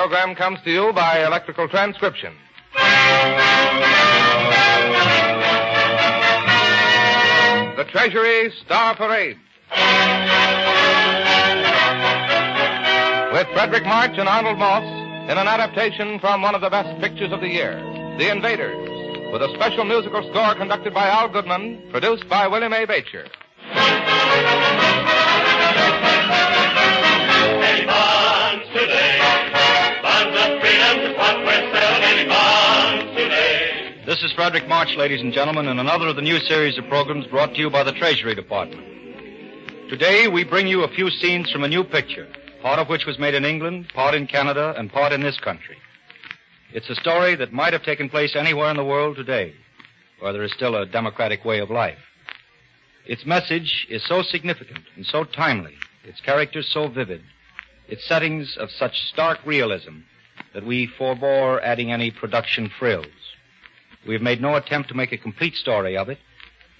program comes to you by electrical transcription. The Treasury Star Parade. With Frederick March and Arnold Moss in an adaptation from one of the best pictures of the year, The Invaders, with a special musical score conducted by Al Goodman, produced by William A. Bacher. Many bonds today. Bonds of freedom, what we're selling. Many bonds today. This is Frederick March, ladies and gentlemen, in another of the new series of programs brought to you by the Treasury Department. Today, we bring you a few scenes from a new picture, part of which was made in England, part in Canada, and part in this country. It's a story that might have taken place anywhere in the world today, where there is still a democratic way of life. Its message is so significant and so timely, its characters so vivid, its settings of such stark realism that we forbore adding any production frills. We have made no attempt to make a complete story of it.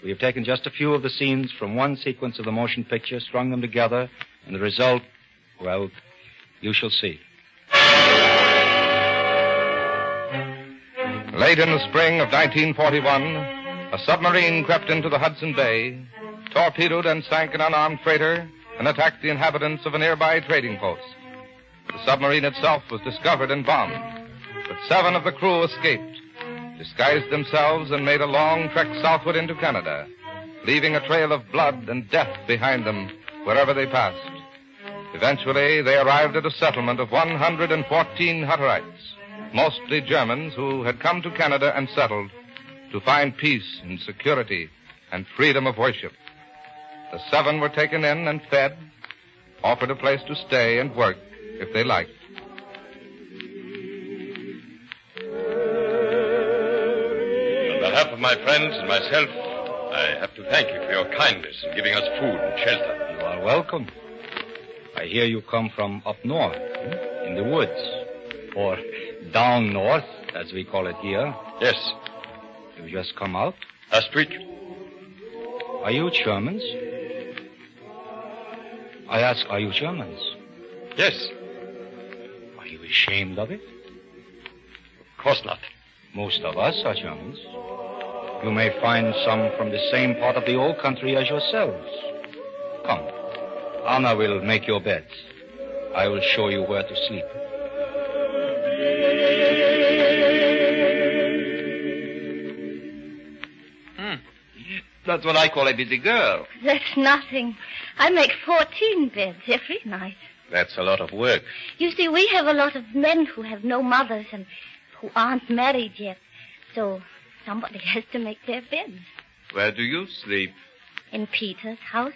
We have taken just a few of the scenes from one sequence of the motion picture, strung them together, and the result, well, you shall see. Late in the spring of 1941, a submarine crept into the Hudson Bay, torpedoed and sank an unarmed freighter, and attacked the inhabitants of a nearby trading post. The submarine itself was discovered and bombed, but 7 of the crew escaped, disguised themselves, and made a long trek southward into Canada, leaving a trail of blood and death behind them wherever they passed. Eventually, they arrived at a settlement of 114 Hutterites, mostly Germans who had come to Canada and settled to find peace and security and freedom of worship. The 7 were taken in and fed, offered a place to stay and work if they liked. On behalf of my friends and myself, I have to thank you for your kindness in giving us food and shelter. You are welcome. I hear you come from up north, in the woods, or down north, as we call it here. Yes. You just come out? Last week. Are you Germans? I ask, are you Germans? Yes. Are you ashamed of it? Of course not. Most of us are Germans. You may find some from the same part of the old country as yourselves. Come. Anna will make your beds. I will show you where to sleep. That's what I call a busy girl. That's nothing. I make 14 beds every night. That's a lot of work. You see, we have a lot of men who have no mothers and who aren't married yet. So somebody has to make their beds. Where do you sleep? In Peter's house.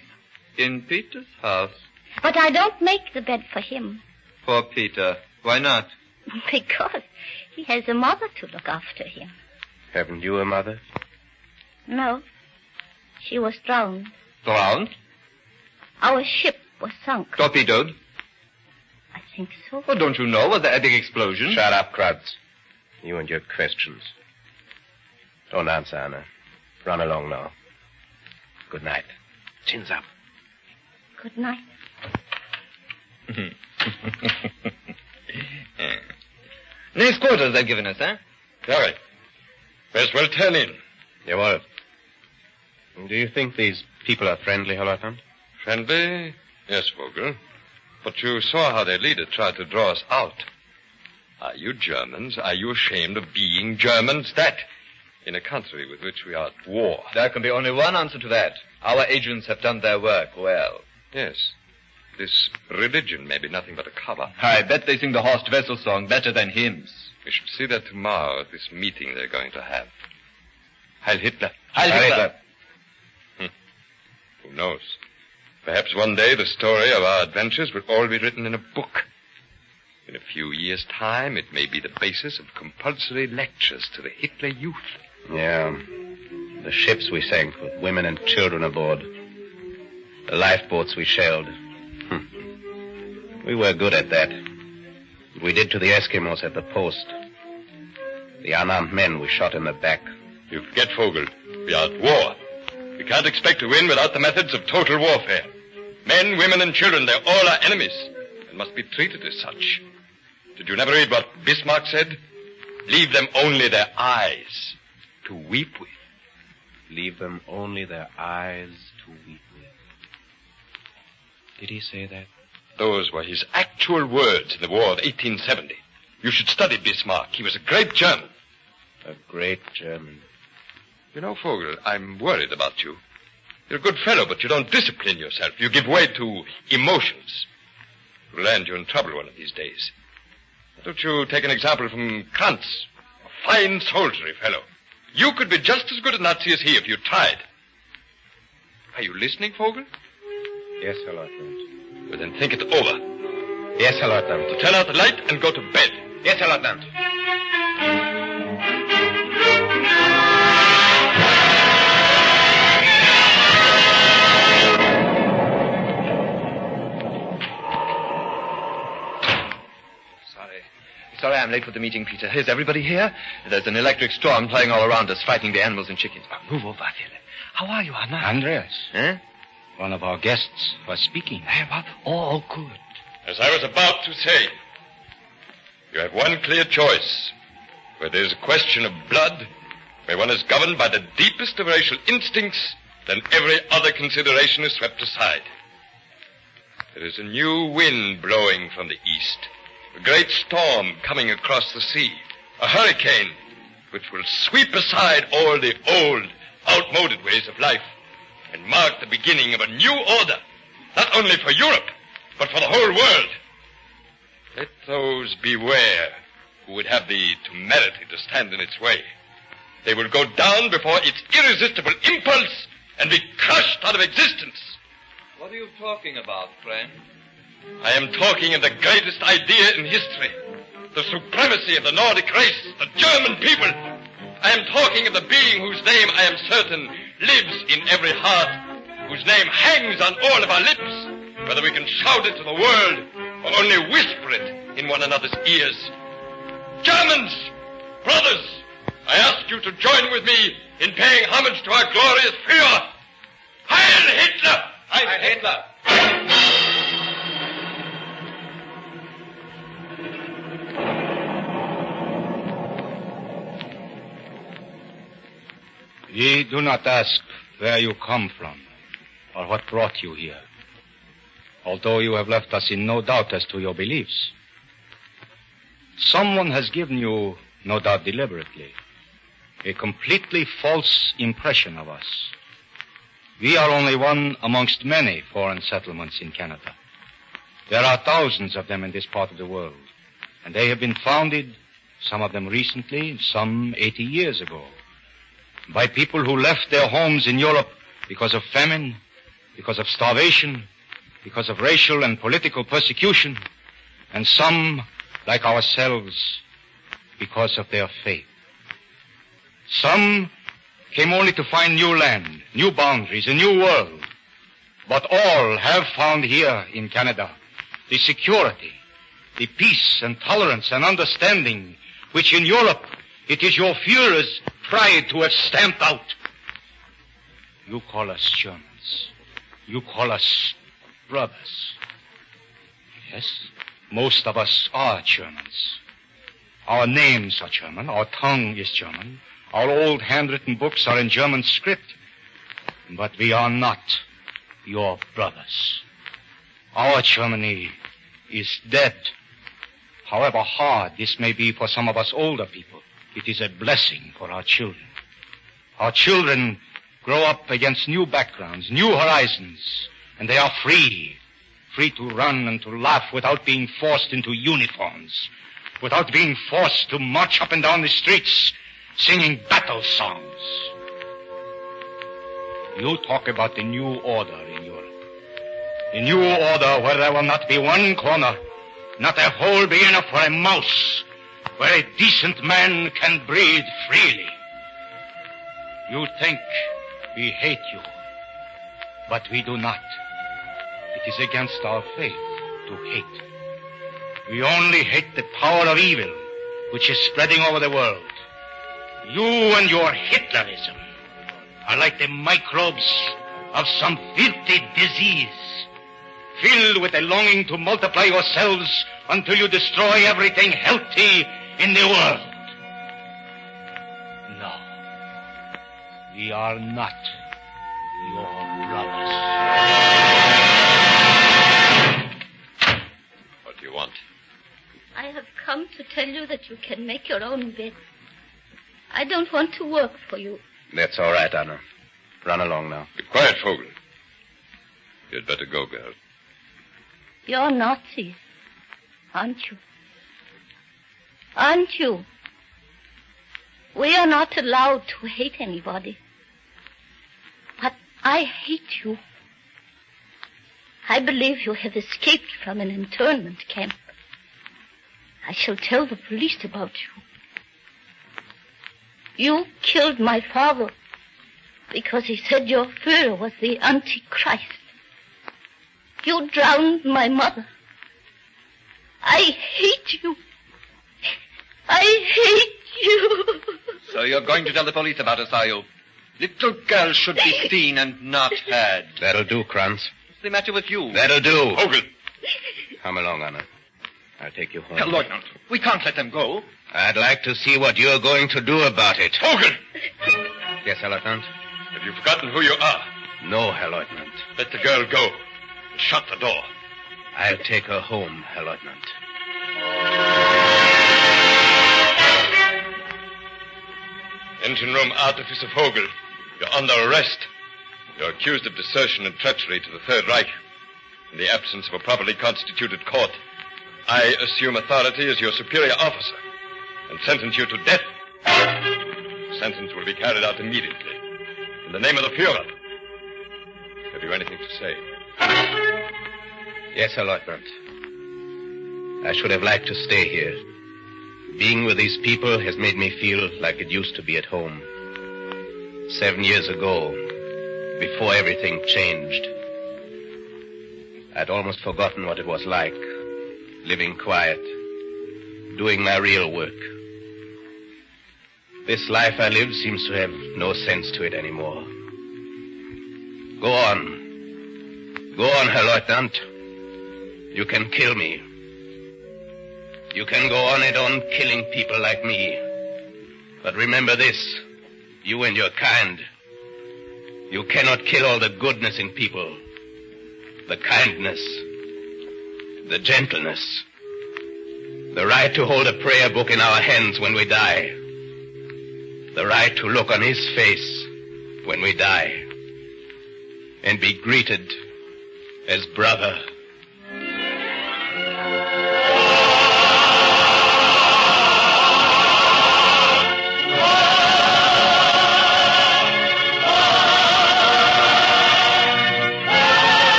In Peter's house? But I don't make the bed for him. For Peter. Why not? Because he has a mother to look after him. Haven't you a mother? No. She was drowned. Drowned? Our ship was sunk. Torpedoed? I think so. Oh, don't you know? Was there a big explosion? Shut up, Kruds. You and your questions. Don't answer, Anna. Run along now. Good night. Chins up. Good night. Nice quarters they've given us, eh? Very. May as well turn in. Jawohl. Do you think these people are friendly, Hollerton? Friendly? Yes, Vogel. But you saw how their leader tried to draw us out. Are you Germans? Are you ashamed of being Germans? That, in a country with which we are at war. There can be only one answer to that. Our agents have done their work well. Yes. This religion may be nothing but a cover. I bet they sing the Horst Wessel song better than hymns. We shall see that tomorrow at this meeting they're going to have. Heil Hitler. Heil Hitler. Who knows? Perhaps one day the story of our adventures will all be written in a book. In a few years' time, it may be the basis of compulsory lectures to the Hitler youth. Yeah. The ships we sank with women and children aboard. The lifeboats we shelled. We were good at that. We did to the Eskimos at the post. The unarmed men we shot in the back. You forget, Vogel. We are at war. We can't expect to win without the methods of total warfare. Men, women, and children, they're all our enemies and must be treated as such. Did you never read what Bismarck said? Leave them only their eyes to weep with. Leave them only their eyes to weep with. Did he say that? Those were his actual words in the War of 1870. You should study Bismarck. He was a great German. A great German. You know, Vogel, I'm worried about you. You're a good fellow, but you don't discipline yourself. You give way to emotions. It'll land you in trouble one of these days. Why don't you take an example from Krantz, a fine soldierly fellow? You could be just as good a Nazi as he if you tried. Are you listening, Vogel? Yes, Herr Leutnant. Well, then think it over. Yes, Herr Leutnant. Turn out the light and go to bed. Yes, Herr Leutnant. Sorry I'm late for the meeting, Peter. Is everybody here? There's an electric storm playing all around us, frightening the animals and chickens. Move over, Philip. How are you, Anna? Andreas. Eh? One of our guests was speaking. Oh, good. As I was about to say, you have one clear choice. Where there's a question of blood, where one is governed by the deepest of racial instincts, then every other consideration is swept aside. There is a new wind blowing from the east. A great storm coming across the sea. A hurricane which will sweep aside all the old, outmoded ways of life and mark the beginning of a new order, not only for Europe, but for the whole world. Let those beware who would have the temerity to stand in its way. They will go down before its irresistible impulse and be crushed out of existence. What are you talking about, friend? I am talking of the greatest idea in history, the supremacy of the Nordic race, the German people. I am talking of the being whose name I am certain lives in every heart, whose name hangs on all of our lips, whether we can shout it to the world or only whisper it in one another's ears. Germans, brothers, I ask you to join with me in paying homage to our glorious Führer. Heil Hitler! Heil Hitler! We do not ask where you come from or what brought you here, although you have left us in no doubt as to your beliefs. Someone has given you, no doubt deliberately, a completely false impression of us. We are only one amongst many foreign settlements in Canada. There are thousands of them in this part of the world, and they have been founded, some of them recently, some 80 years ago, by people who left their homes in Europe because of famine, because of starvation, because of racial and political persecution, and some, like ourselves, because of their faith. Some came only to find new land, new boundaries, a new world. But all have found here in Canada the security, the peace and tolerance and understanding which in Europe it is your Führer's pride to have stamped out. You call us Germans. You call us brothers. Yes, most of us are Germans. Our names are German. Our tongue is German. Our old handwritten books are in German script. But we are not your brothers. Our Germany is dead. However hard this may be for some of us older people, it is a blessing for our children. Our children grow up against new backgrounds, new horizons, and they are free to run and to laugh without being forced into uniforms, without being forced to march up and down the streets singing battle songs. You talk about the new order in Europe. The new order where there will not be one corner, not a hole big enough for a mouse, where a decent man can breathe freely. You think we hate you, but we do not. It is against our faith to hate. We only hate the power of evil which is spreading over the world. You and your Hitlerism are like the microbes of some filthy disease. filled with a longing to multiply yourselves until you destroy everything healthy in the world. No. We are not your brothers. What do you want? I have come to tell you that you can make your own bed. I don't want to work for you. That's all right, Anna. Run along now. Be quiet, Vogel. You'd better go, girl. You're Nazis, aren't you? Aren't you? We are not allowed to hate anybody. But I hate you. I believe you have escaped from an internment camp. I shall tell the police about you. You killed my father because he said your Führer was the Antichrist. You drowned my mother. I hate you. I hate you. So you're going to tell the police about us, are you? Little girls should be seen and not heard. That'll do, Kranz. What's the matter with you? That'll do. Vogel! Come along, Anna. I'll take you home. Lieutenant, we can't let them go. I'd like to see what you're going to do about it. Vogel! Yes, Herr Lieutenant? Have you forgotten who you are? No, Herr Lieutenant. Let the girl go. And shut the door. I'll take her home, Herr Lieutenant. Engine room artificer Vogel. You're under arrest. You're accused of desertion and treachery to the Third Reich. In the absence of a properly constituted court, I assume authority as your superior officer and sentence you to death. The sentence will be carried out immediately. In the name of the Führer. Have you anything to say? Yes, Herr Lieutenant. I should have liked to stay here. Being with these people has made me feel like it used to be at home. 7 years ago, before everything changed, I'd almost forgotten what it was like, living quiet, doing my real work. This life I live seems to have no sense to it anymore. Go on. Go on, Herr Lieutenant. You can kill me. You can go on and on killing people like me. But remember this, you and your kind. You cannot kill all the goodness in people. The kindness. The gentleness. The right to hold a prayer book in our hands when we die. The right to look on his face when we die. And be greeted as brother.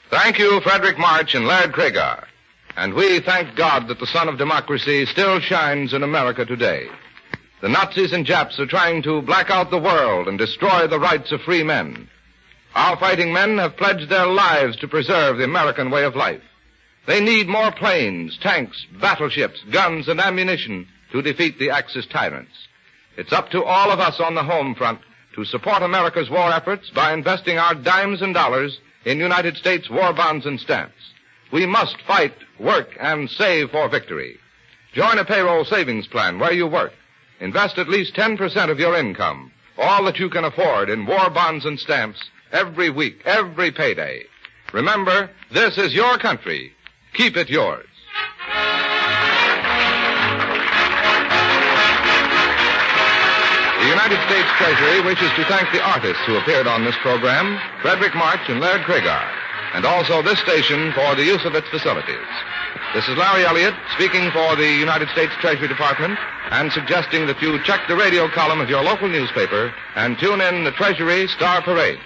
Thank you, Frederick March and Laird Craigar. And we thank God that the sun of democracy still shines in America today. The Nazis and Japs are trying to black out the world and destroy the rights of free men. Our fighting men have pledged their lives to preserve the American way of life. They need more planes, tanks, battleships, guns, and ammunition to defeat the Axis tyrants. It's up to all of us on the home front to support America's war efforts by investing our dimes and dollars in United States war bonds and stamps. We must fight, work, and save for victory. Join a payroll savings plan where you work. Invest at least 10% of your income, all that you can afford, in war bonds and stamps every week, every payday. Remember, this is your country. Keep it yours. The United States Treasury wishes to thank the artists who appeared on this program, Frederick March and Laird Craigar, and also this station for the use of its facilities. This is Larry Elliott speaking for the United States Treasury Department and suggesting that you check the radio column of your local newspaper and tune in the Treasury Star Parade.